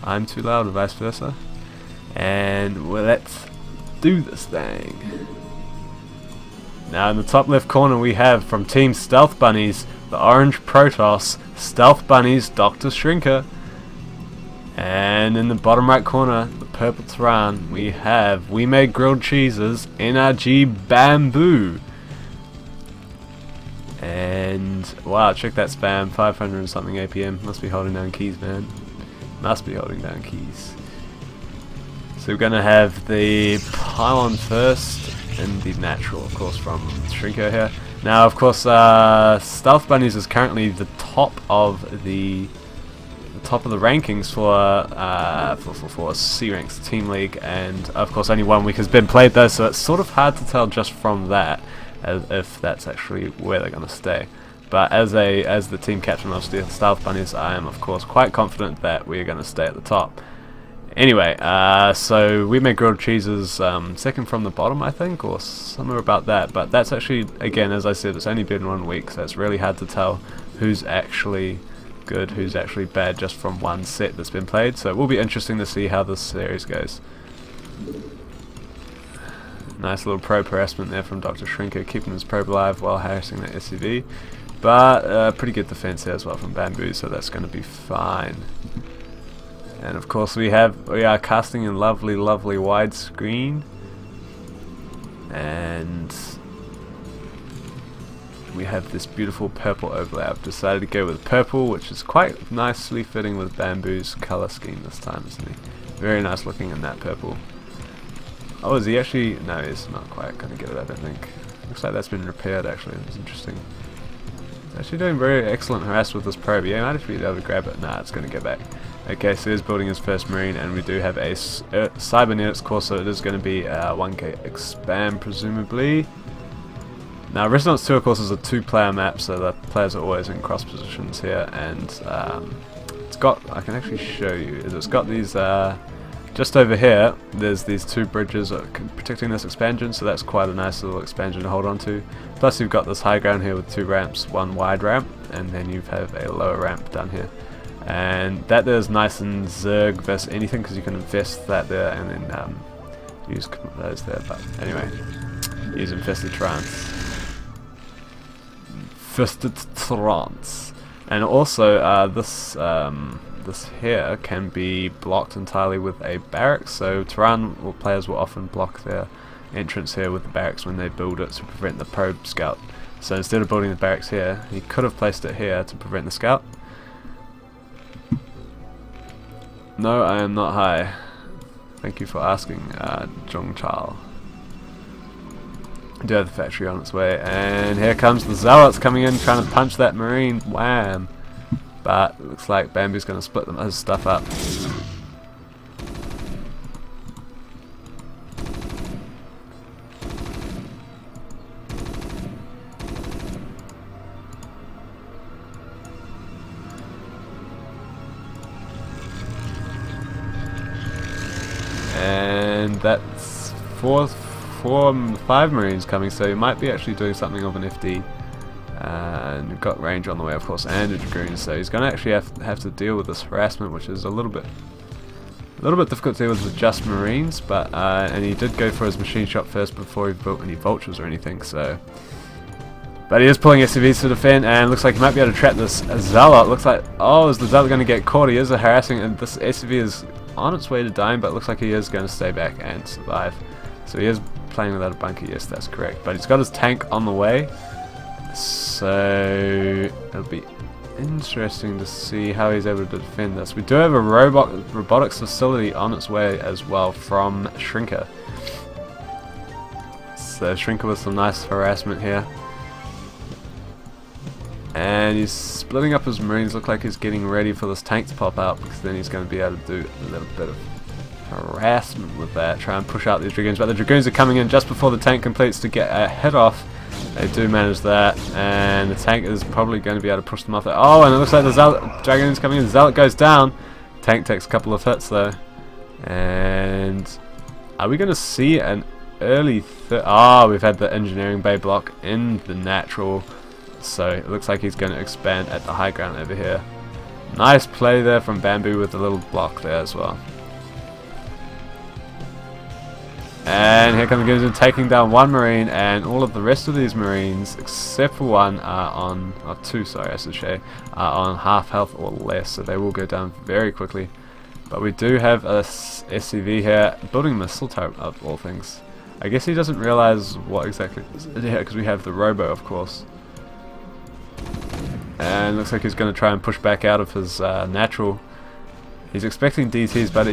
I'm too loud or vice versa. And well, let's do this thing. Now in the top left corner we have from Team Stealth Bunnies, the orange Protoss, Stealth Bunnies, Dr. Shrinker. And in the bottom right corner, the purple Terran, we have We Made Grilled Cheeses, NrG.Bamboo. And wow, check that spam, 500 and something APM. Must be holding down keys, man. Must be holding down keys. So we're gonna have the pylon first, and the natural, of course, from Shrinker here. Now, of course, Stealth Bunnies is currently the top of the rankings for C ranks team league, and of course only 1 week has been played though, so it's sort of hard to tell just from that as if that's actually where they're going to stay. But as the team captain of Stealth Bunnies, I am of course quite confident that we're going to stay at the top. Anyway, so We Made Grilled Cheeses, second from the bottom, I think, or somewhere about that. But that's actually, again, as I said, it's only been 1 week, so it's really hard to tell who's actually good, who's actually bad, just from one set that's been played. So it will be interesting to see how this series goes. Nice little probe harassment there from Dr. Shrinker, keeping his probe alive while harassing that SUV. But pretty good defense there as well from Bamboo, so that's going to be fine. And of course we are casting in lovely widescreen, and we have this beautiful purple overlay. I've decided to go with purple, which is quite nicely fitting with Bamboo's color scheme this time, isn't he? Very nice looking in that purple. Oh, is he actually? No, he's not quite going to get it, I don't think. Looks like that's been repaired actually. It's interesting. He's actually doing very excellent harass with this probe. Yeah, might actually be able to grab it. Nah, it's going to go back. Okay, so he's building his first marine, and we do have a cybernetics core, so it is going to be 1k expand presumably. Now Resonance 2 of course is a 2-player map, so the players are always in cross positions here, and it's got, I can actually show you, it's got these, just over here, there's these 2 bridges protecting this expansion, so that's quite a nice little expansion to hold on to. Plus you've got this high ground here with 2 ramps, 1 wide ramp, and then you have a lower ramp down here. And that there is nice and zerg versus anything, because you can invest that there and then use those there. But anyway, use infested trance. Infested trance. And also this here can be blocked entirely with a barracks. So Terran players will often block their entrance here with the barracks when they build it to prevent the probe scout. So instead of building the barracks here, he could have placed it here to prevent the scout. No, I am not high. Thank you for asking, Jungchal. I do have the factory on its way, and here comes the Zealots coming in, trying to punch that marine. Wham! But it looks like Bamboo's going to split his stuff up. And that's 5 marines coming, so he might be actually doing something of an FD. And we've got range on the way, of course, and a dragoon, so he's going to actually have to deal with this harassment, which is a little bit difficult to deal with just marines. But and he did go for his machine shop first before he built any vultures or anything. So, but he is pulling SUVs to defend, and looks like he might be able to trap this Zealot. Looks like, oh, is the Zealot going to get caught? He is harassing, and this SUV is on its way to dying, but looks like he is going to stay back and survive. So he is playing without a bunker, yes, that's correct. But he's got his tank on the way, so it'll be interesting to see how he's able to defend this. We do have a robotics facility on its way as well from Shrinker. So Shrinker with some nice harassment here. And he's splitting up his marines. Look like he's getting ready for this tank to pop out, because then he's going to be able to do a little bit of harassment with that, try and push out these dragoons. But the dragoons are coming in just before the tank completes to get a hit off. They do manage that, and the tank is probably going to be able to push them off there. Oh, and it looks like the Zealot dragoon's coming in. The Zealot goes down. Tank takes a couple of hits though. And are we going to see an early we've had the engineering bay block in the natural. So it looks like he's going to expand at the high ground over here. Nice play there from Bamboo with the little block there as well. And here comes Gunzen taking down one Marine, and all of the rest of these Marines, except for one, are on, or two, sorry, I should say, are on half health or less, so they will go down very quickly. But we do have a SCV here, building a missile turret of all things. I guess he doesn't realize what exactly is here, because we have the Robo, of course. And looks like he's going to try and push back out of his natural. He's expecting DTs, but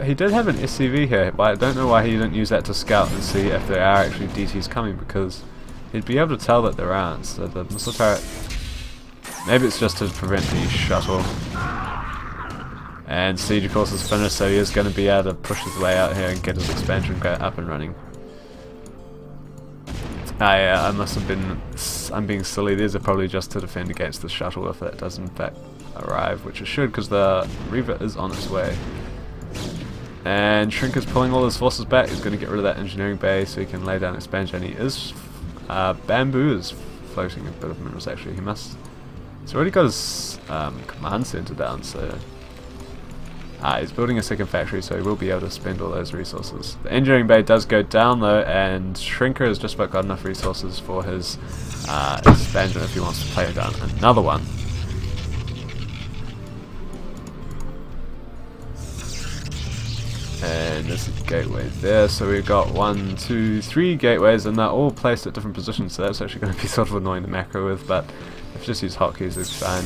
he did have an SCV here, but I don't know why he didn't use that to scout and see if there are actually DTs coming, because he'd be able to tell that there aren't. So the missile turret, maybe it's just to prevent the shuttle. And Siege of course is finished, so he is going to be able to push his way out here and get his expansion up and running. I must have been, I'm being silly, these are probably just to defend against the shuttle if it does in fact arrive, which it should, because the Reaver is on its way. And Shrinker's pulling all his forces back. He's going to get rid of that engineering bay so he can lay down expansion. He is, Bamboo is floating a bit of minerals actually. He's already got his command center down, so he's building a second factory, so he will be able to spend all those resources. The engineering bay does go down though, and Shrinker has just about got enough resources for his expansion if he wants to play down another one. And there's a gateway there, so we've got 1, 2, 3 gateways, and they're all placed at different positions, so that's actually going to be sort of annoying to macro with, but if you just use hotkeys it's fine.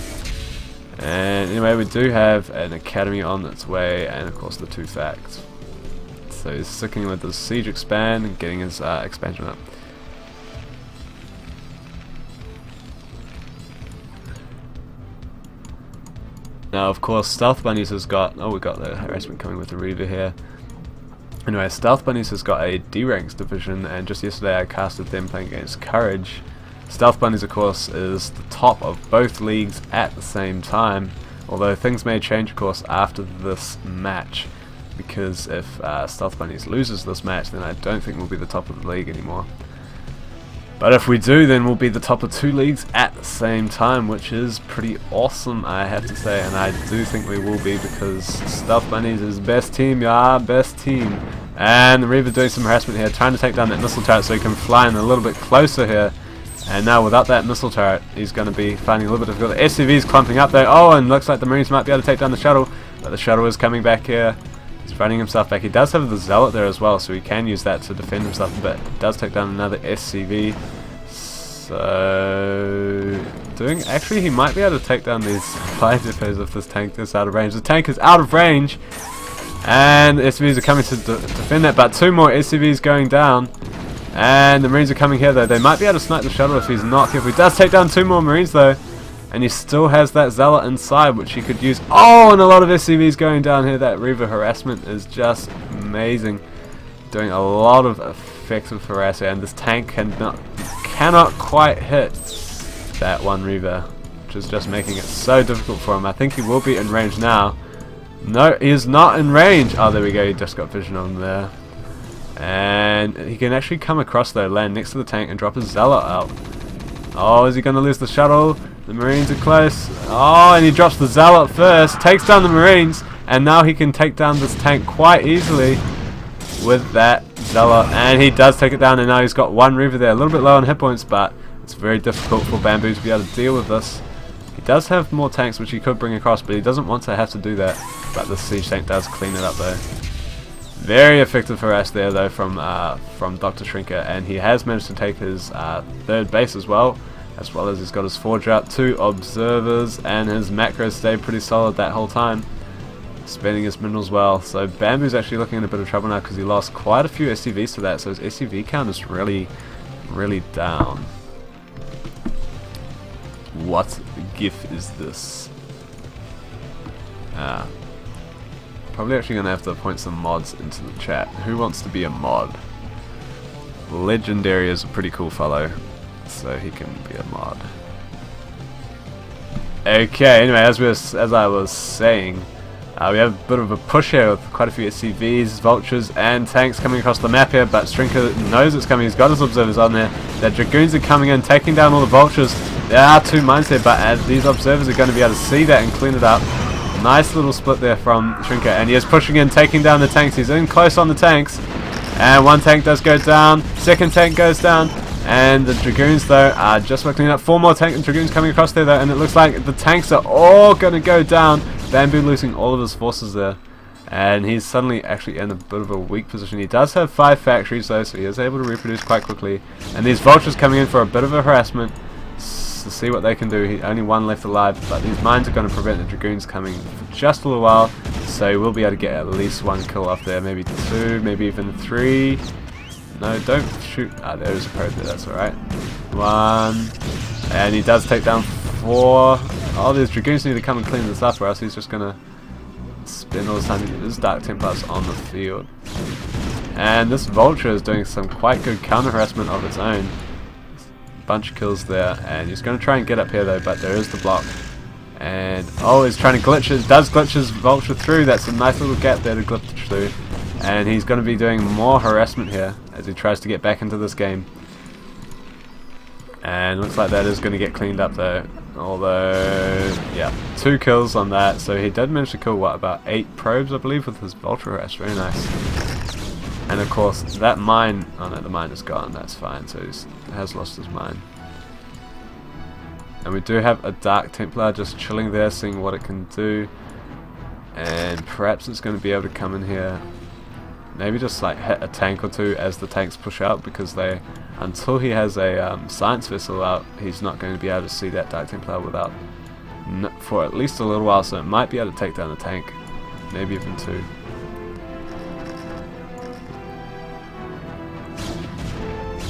And anyway, we do have an academy on its way, and of course the 2 facts. So he's sticking with his siege expand and getting his expansion up. Now of course Stealth Bunnies has got, we got the harassment coming with the Reaver here. Anyway, Stealth Bunnies has got a D-Ranks division, and just yesterday I casted them playing against Courage. Stealth Bunnies of course is the top of both leagues at the same time, although things may change of course after this match, because if Stealth Bunnies loses this match then I don't think we'll be the top of the league anymore. But if we do, then we'll be the top of 2 leagues at the same time, which is pretty awesome, I have to say, and I do think we will be, because Stealth Bunnies is best team, yeah, best team. And the Reaver doing some harassment here, trying to take down that missile turret so he can fly in a little bit closer here. And now without that missile turret, he's going to be finding a little bit of difficult. The SCV's clumping up there, and looks like the Marines might be able to take down the shuttle, but the shuttle is coming back here. He's running himself back. He does have the Zealot there as well, so he can use that to defend himself a bit. He does take down another SCV. So, actually he might be able to take down these supply depots if this tank is out of range. The tank is out of range, and the SCVs are coming to defend that, but 2 more SCVs going down. And the Marines are coming here though. They might be able to snipe the shuttle if he's not careful. He does take down 2 more Marines though. And he still has that Zealot inside, which he could use. And a lot of SCVs going down here. That Reaver harassment is just amazing. Doing a lot of effective harassment, and this tank cannot quite hit that one Reaver, which is just making it so difficult for him. I think he will be in range now. No, he is not in range. Oh, there we go. He just got vision on him there. And he can actually come across though, land next to the tank and drop his Zealot out. Is he going to lose the shuttle? The Marines are close. And he drops the Zealot first, takes down the Marines, and now he can take down this tank quite easily with that Zealot. And he does take it down, and now he's got 1 Reaver there, a little bit low on hit points, but it's very difficult for Bamboo to be able to deal with this. He does have more tanks which he could bring across, but he doesn't want to have to do that. But the siege tank does clean it up though. Very effective harass there though from Dr. Shrinker, and he has managed to take his 3rd base as well as he's got his forge out, 2 observers, and his macros stayed pretty solid that whole time, spending his minerals well. So Bamboo's actually looking in a bit of trouble now because he lost quite a few SCVs to that, so his SCV count is really down. What GIF is this? Probably actually gonna have to point some mods into the chat. Who wants to be a mod? Legendary is a pretty cool fellow, so he can be a mod. Okay, anyway, as I was saying, we have a bit of a push here with quite a few SCVs, vultures, and tanks coming across the map here, but Shrinker knows it's coming. He's got his observers on there. The Dragoons are coming in, taking down all the vultures, There are 2 mines here, but these observers are going to be able to see that and clean it up. Nice little split there from Shrinker, and he is pushing in, taking down the tanks. He's in close on the tanks, and 1 tank does go down, 2nd tank goes down, and the Dragoons though are just about cleaning up. 4 more Dragoons coming across there though, and it looks like the tanks are all going to go down. Bamboo losing all of his forces there, and he's suddenly actually in a bit of a weak position. He does have 5 factories though, so he is able to reproduce quite quickly, and these vultures coming in for a bit of a harassment to see what they can do. He only 1 left alive, but these mines are going to prevent the Dragoons coming for just a little while, so he will be able to get at least 1 kill off there, maybe 2, maybe even 3. No, don't shoot. Ah, there is a probe there, that's alright. 1, and he does take down 4. All these Dragoons need to come and clean this up, or else he's just going to spend all his time to get his Dark Templars on the field. And this Vulture is doing some quite good counter harassment of its own. Bunch of kills there, and he's going to try and get up here though, but there is the block. And oh, he's trying to glitch it, does glitch his Vulture through. That's a nice little gap there to glitch through, and he's going to be doing more harassment here as he tries to get back into this game. And looks like that is going to get cleaned up though, although yeah, 2 kills on that, so he did manage to kill what, about 8 probes I believe with his Vulture harass. Very nice. And of course, that mine, oh no, the mine is gone, that's fine, so he has lost his mine. And we do have a Dark Templar just chilling there, seeing what it can do. And perhaps it's going to be able to come in here, maybe just like hit a tank or 2 as the tanks push out, because they, until he has a science vessel out, he's not going to be able to see that Dark Templar without, for at least a little while, so it might be able to take down a tank, maybe even 2.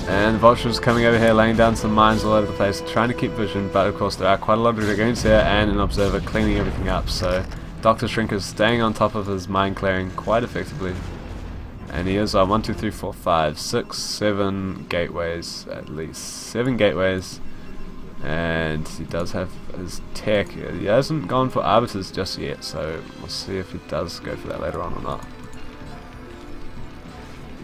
And Vulture's coming over here, laying down some mines all over the place, trying to keep vision, but of course there are quite a lot of Dragoons here and an observer cleaning everything up, so Dr.Shrinker's staying on top of his mine clearing quite effectively. And he is on 1, 2, 3, 4, 5, 6, 7 gateways, at least 7 gateways, and he does have his tech. He hasn't gone for arbiters just yet, so we'll see if he does go for that later on or not.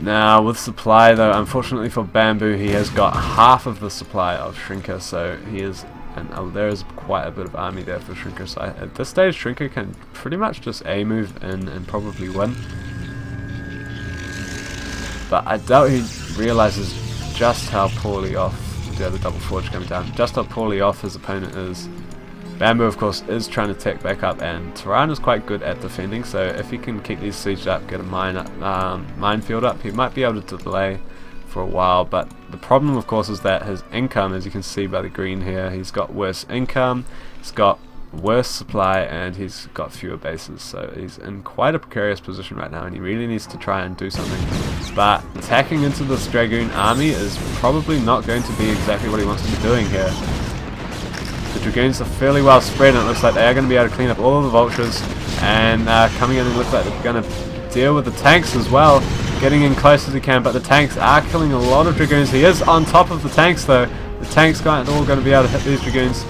Now with supply though, unfortunately for Bamboo, he has got half of the supply of Shrinker, so he is, and there is quite a bit of army there for Shrinker, so at this stage Shrinker can pretty much just A-move in and probably win. But I doubt he realizes just how poorly off, the other double forge coming down, just how poorly off his opponent is. Bamboo of course is trying to tech back up, and Tehran is quite good at defending, so if he can keep these sieged up, get a minefield up, he might be able to delay for a while. But the problem of course is that his income, as you can see by the green here, he's got worse income, he's got worse supply, and he's got fewer bases, so he's in quite a precarious position right now, and he really needs to try and do something. But attacking into this Dragoon army is probably not going to be exactly what he wants to be doing here. The Dragoons are fairly well spread, and it looks like they are going to be able to clean up all of the Vultures, and coming in, and looks like they're going to deal with the tanks as well, getting in close as he can, but the tanks are killing a lot of Dragoons. He is on top of the tanks though. The tanks aren't all going to be able to hit these Dragoons,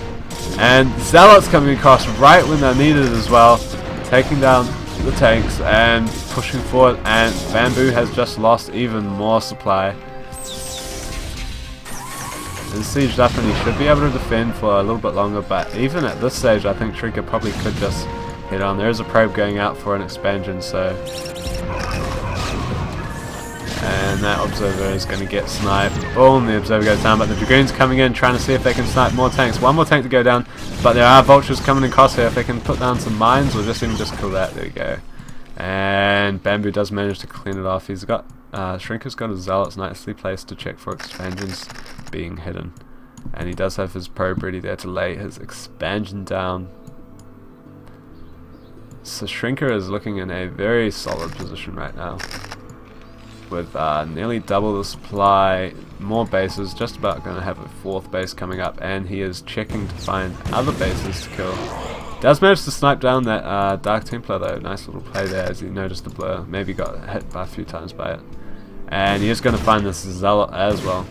and Zealots coming across right when they're needed as well, taking down the tanks and pushing forward, and Bamboo has just lost even more supply. He's sieged up and he should be able to defend for a little bit longer, but even at this stage I think Shrinker probably could just hit on. There is a probe going out for an expansion, so, and that observer is going to get sniped. Boom, the observer goes down, but the Dragoons coming in trying to see if they can snipe more tanks. 1 more tank to go down, but there are Vultures coming across here. If they can put down some mines or just even just kill that, there you go. And Bamboo does manage to clean it off. He's got Shrinker's got his Zealots nicely placed to check for expansions being hidden, and he does have his probe ready there to lay his expansion down. So Shrinker is looking in a very solid position right now, with nearly double the supply, more bases, just about going to have a 4th base coming up, and he is checking to find other bases to kill. Does manage to snipe down that Dark Templar though. Nice little play there as he noticed the blur, maybe got hit by a few times by it. And he is going to find this Zealot as well.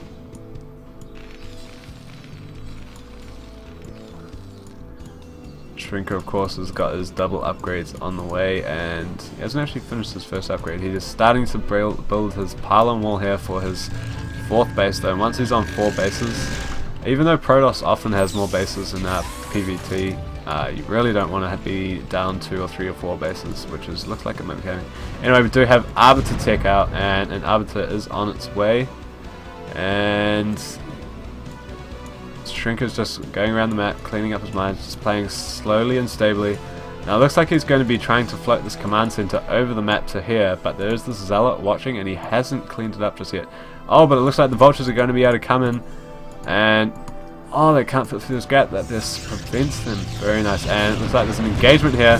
Shrinker of course has got his double upgrades on the way, and he hasn't actually finished his first upgrade. He is starting to build his pylon wall here for his 4th base though. And once he's on 4 bases, Even though Protoss often has more bases in PvT, you really don't want to be down 2 or 3 or 4 bases, which looks like it might be coming. Anyway, we do have Arbiter Tech out, and an Arbiter is on its way. And Shrinker's just going around the map, cleaning up his mines, just playing slowly and stably. Now it looks like he's going to be trying to float this command center over the map to here, but there is this Zealot watching, and he hasn't cleaned it up just yet. Oh, but it looks like the Vultures are going to be able to come in, and oh, they can't fit through this gap. That this prevents them. Very nice. And it looks like there's an engagement here.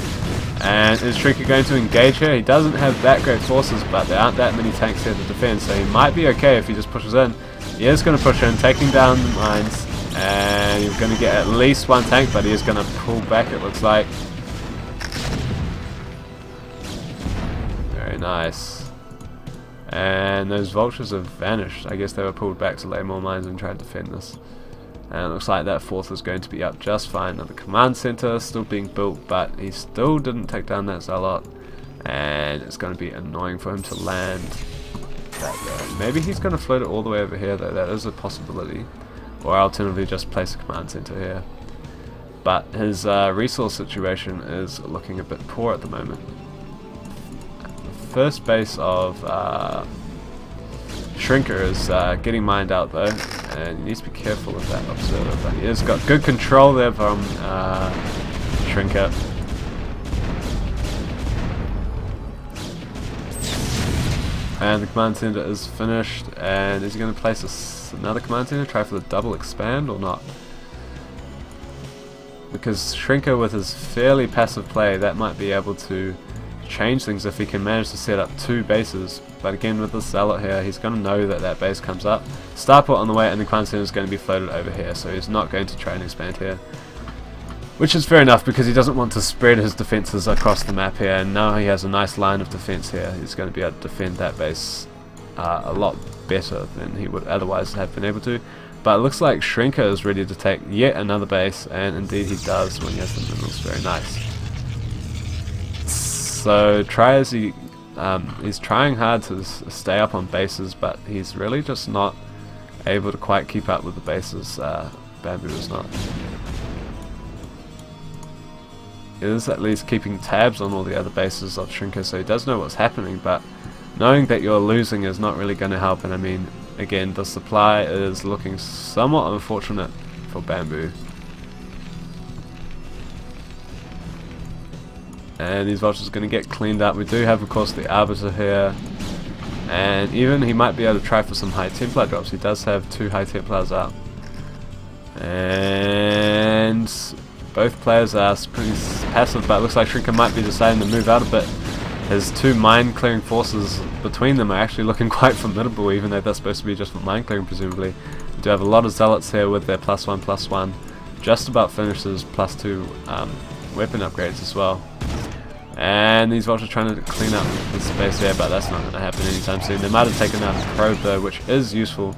And is Shrinker going to engage here? He doesn't have that great forces, but there aren't that many tanks here to defend, so he might be okay if he just pushes in. He is going to push in, taking down the mines, and you're going to get at least 1 tank, but he is going to pull back, it looks like. Very nice. And those Vultures have vanished. I guess they were pulled back to lay more mines and try to defend this. And it looks like that 4th is going to be up just fine. Now the command center is still being built, but he still didn't take down that Zealot. And it's going to be annoying for him to land that there. Maybe he's going to float it all the way over here though, that is a possibility. Or alternatively just place a command center here. But his resource situation is looking a bit poor at the moment. The first base of Shrinker is getting mined out though, and he needs to be careful of that observer, but he has got good control there from Shrinker. And the command center is finished, and is he going to place another command center, try for the double expand or not? Because Shrinker with his fairly passive play, that might be able to change things if he can manage to set up 2 bases. But again, with the Zealot here, he's going to know that that base comes up. Starport on the way, and the command center is going to be floated over here, so he's not going to try and expand here. Which is fair enough, because he doesn't want to spread his defenses across the map here, and now he has a nice line of defense here. He's going to be able to defend that base a lot better than he would otherwise have been able to. But it looks like Shrinker is ready to take yet another base, and indeed he does when he has the minerals. Very nice. So try as he he's trying hard to stay up on bases, but he's really just not able to quite keep up with the bases. Bamboo is not. He is at least keeping tabs on all the other bases of Shrinker, so he does know what's happening, but knowing that you're losing is not really going to help. And I mean, again, the supply is looking somewhat unfortunate for Bamboo. And these Vultures are going to get cleaned up. We do have, of course, the Arbiter here. And even he might be able to try for some high Templar drops. He does have 2 high Templars out. And both players are pretty passive, but it looks like Shrinker might be deciding to move out a bit. His 2 mine clearing forces between them are actually looking quite formidable, even though that's supposed to be just for mine clearing presumably. We do have a lot of Zealots here with their +1/+1. Just about finishes, +2 weapon upgrades as well. And these Vultures trying to clean up the space here, but that's not going to happen anytime soon. They might have taken out a probe though, which is useful.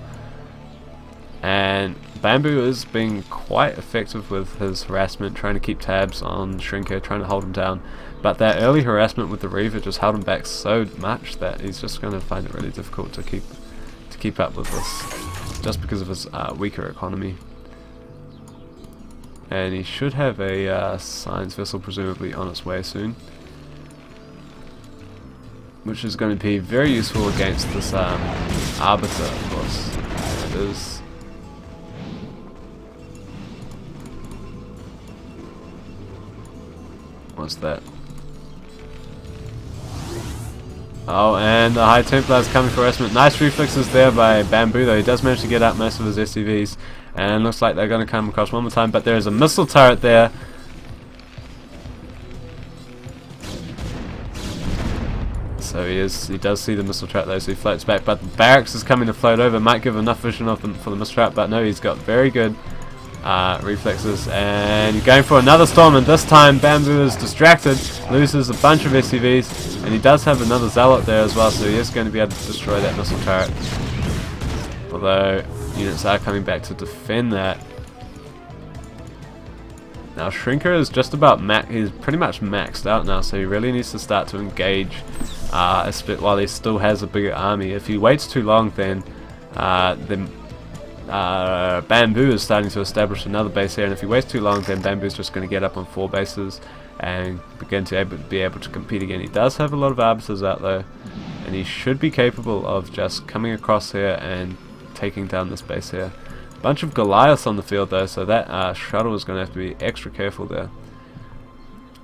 And Bamboo is being quite effective with his harassment, trying to keep tabs on Shrinker, trying to hold him down. But that early harassment with the Reaver just held him back so much that he's just going to find it really difficult to keep up with this, just because of his weaker economy. And he should have a science vessel presumably on its way soon, which is going to be very useful against this Arbiter, of course. It is. What's that? Oh, and the High Templar is coming for harassment. Nice reflexes there by Bamboo, though. He does manage to get out most of his SCVs. And looks like they're going to come across one more time, but there is a missile turret there. So he does see the missile turret though, so he floats back. But the barracks is coming to float over. Might give enough vision of them for the missile turret, but no, he's got very good reflexes. And going for another storm, and this time Bamboo is distracted, loses a bunch of SCVs, and he does have another Zealot there as well, so he is going to be able to destroy that missile turret. Although units are coming back to defend that. Now Shrinker is just about he's pretty much maxed out now, so he really needs to start to engage while he still has a bigger army. If he waits too long, then Bamboo is starting to establish another base here, and if he waits too long, then Bamboo's just going to get up on 4 bases and begin to be able to compete again. He does have a lot of arbiters out though, and he should be capable of just coming across here and taking down this base here. Bunch of Goliaths on the field though, so that shuttle is going to have to be extra careful there.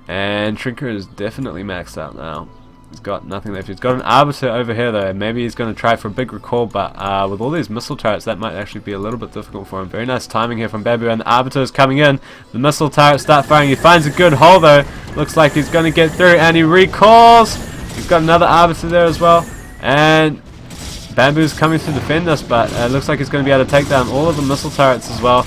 And Shrinker is definitely maxed out now. He's got nothing left. He's got an arbiter over here though. Maybe he's going to try for a big recall, but with all these missile turrets, that might actually be a little bit difficult for him. Very nice timing here from Bamboo, and the arbiter is coming in. The missile turrets start firing. He finds a good hole though. Looks like he's going to get through, and he recalls. He's got another arbiter there as well, and Bamboo's coming to defend this, but it looks like he's going to be able to take down all of the missile turrets as well.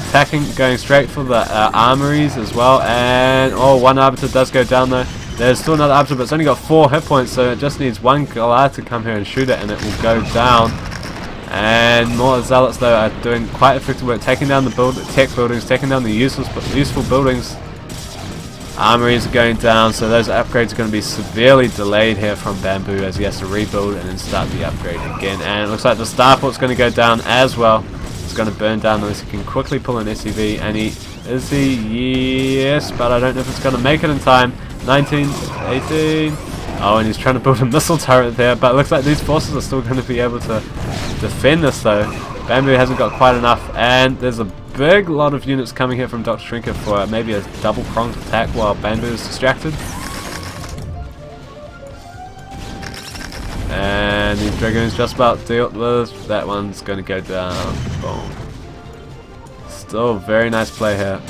Attacking, going straight for the armories as well, and one arbiter does go down though. There's still another arbiter, but it's only got 4 hit points, so it just needs one Goliath to come here and shoot it, and it will go down. And more Zealots though are doing quite effective work, taking down the tech buildings, taking down the useful buildings. Armories are going down, so those upgrades are going to be severely delayed here from Bamboo as he has to rebuild and then start the upgrade again. And it looks like the starport's going to go down as well. It's going to burn down unless he can quickly pull an SCV, and is he? Yes, but I don't know if it's going to make it in time. 19, 18. Oh, and he's trying to build a missile turret there, but it looks like these forces are still going to be able to defend this though. Bamboo hasn't got quite enough, and there's a big lot of units coming here from Dr. Shrinker for maybe a double-pronged attack while Bamboo is distracted. And these Dragoons just about dealt with. That one's going to go down. Boom. Still very nice play here.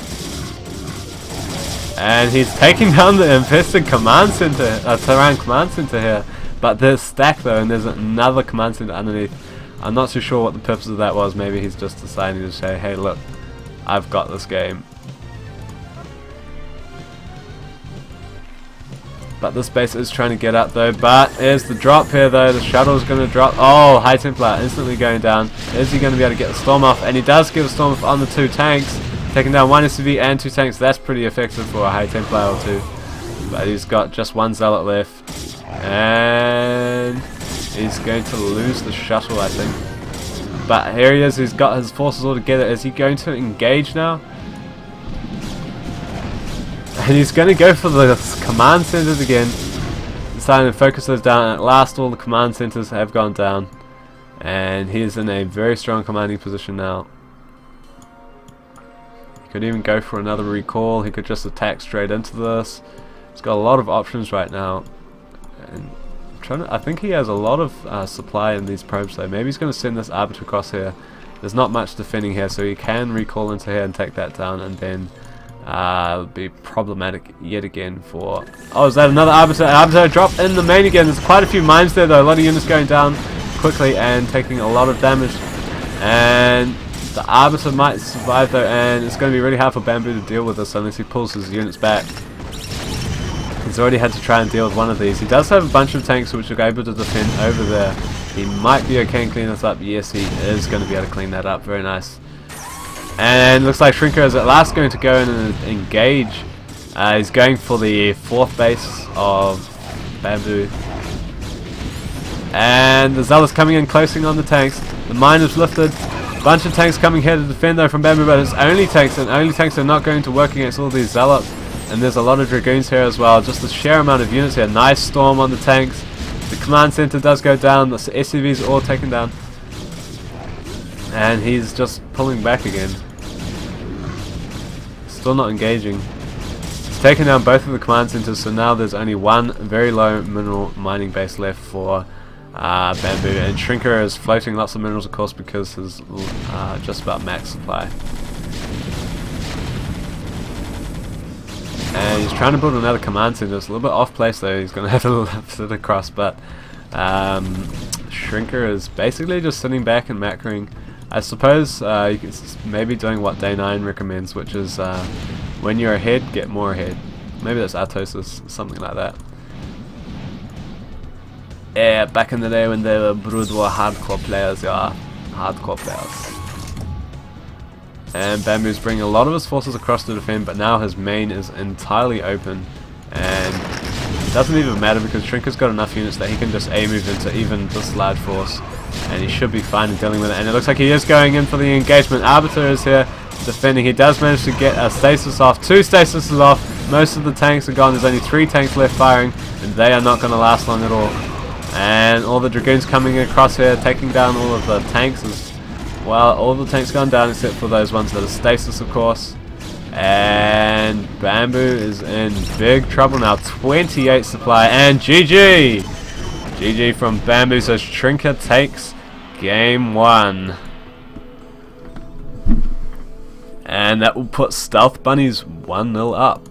And he's taking down the infested command center, Terran command center here. But there's stack though, and there's another command center underneath. I'm not too sure what the purpose of that was. Maybe he's just deciding to say, hey look, I've got this game. But this base is trying to get up though, but there's the drop here though. The shuttle is going to drop. Oh, High Templar instantly going down. Is he going to be able to get the storm off? And he does get a storm off on the 2 tanks. Taking down 1 SCV and 2 tanks. That's pretty effective for a High Templar or 2. But he's got just 1 Zealot left. And he's going to lose the shuttle, I think. But here he is. He's got his forces all together. Is he going to engage now? And he's going to go for the command centers again. Deciding to focus those down. At last, all the command centers have gone down. And he is in a very strong commanding position now. Could even go for another recall. He could just attack straight into this. He's got a lot of options right now, and I think he has a lot of supply in these probes though. Maybe he's going to send this arbiter across here. There's not much defending here, so he can recall into here and take that down, and then it'll be problematic yet again for... Oh, is that another arbiter? Arbiter drop in the main again. There's quite a few mines there though. A lot of units going down quickly and taking a lot of damage, and the arbiter might survive though, and it's going to be really hard for Bamboo to deal with this unless he pulls his units back. He's already had to try and deal with one of these. He does have a bunch of tanks which are able to defend over there. He might be okay and clean this up. Yes, he is going to be able to clean that up. Very nice. And looks like Shrinker is at last going to go in and engage. He's going for the 4th base of Bamboo. And the Zealot's coming in, closing on the tanks. The mine is lifted. Bunch of tanks coming here to defend though from Bamboo, but it's only tanks, and only tanks are not going to work against all these Zealots. And there's a lot of Dragoons here as well. Just the sheer amount of units here. Nice storm on the tanks. The command center does go down. The SCVs are all taken down. And he's just pulling back again. Still not engaging. He's taken down both of the command centers, so now there's only one very low mineral mining base left for Bamboo, and Shrinker is floating lots of minerals of course because he's just about max supply. And he's trying to build another command center. It's a little bit off place though. He's going to have to lift it across, but Shrinker is basically just sitting back and macroing. I suppose you can maybe doing what Day 9 recommends, which is when you're ahead, get more ahead. Maybe that's Artosis, something like that. Yeah, back in the day when they were Brood War hardcore players, yeah. Hardcore players. And Bamboo's bringing a lot of his forces across to defend, but now his main is entirely open. And it doesn't even matter because Shrinker's got enough units that he can just A-move into even this large force. and he should be fine in dealing with it. And it looks like he is going in for the engagement. Arbiter is here defending. He does manage to get a stasis off. 2 stasises off. Most of the tanks are gone. There's only 3 tanks left firing, and they are not going to last long at all. And all the Dragoons coming across here, taking down all of the tanks as well. All the tanks gone down except for those ones that are stasis, of course. And Bamboo is in big trouble now. 28 supply, and GG! GG from Bamboo, so Shrinker takes game 1. And that will put Stealth Bunnies 1-0 up.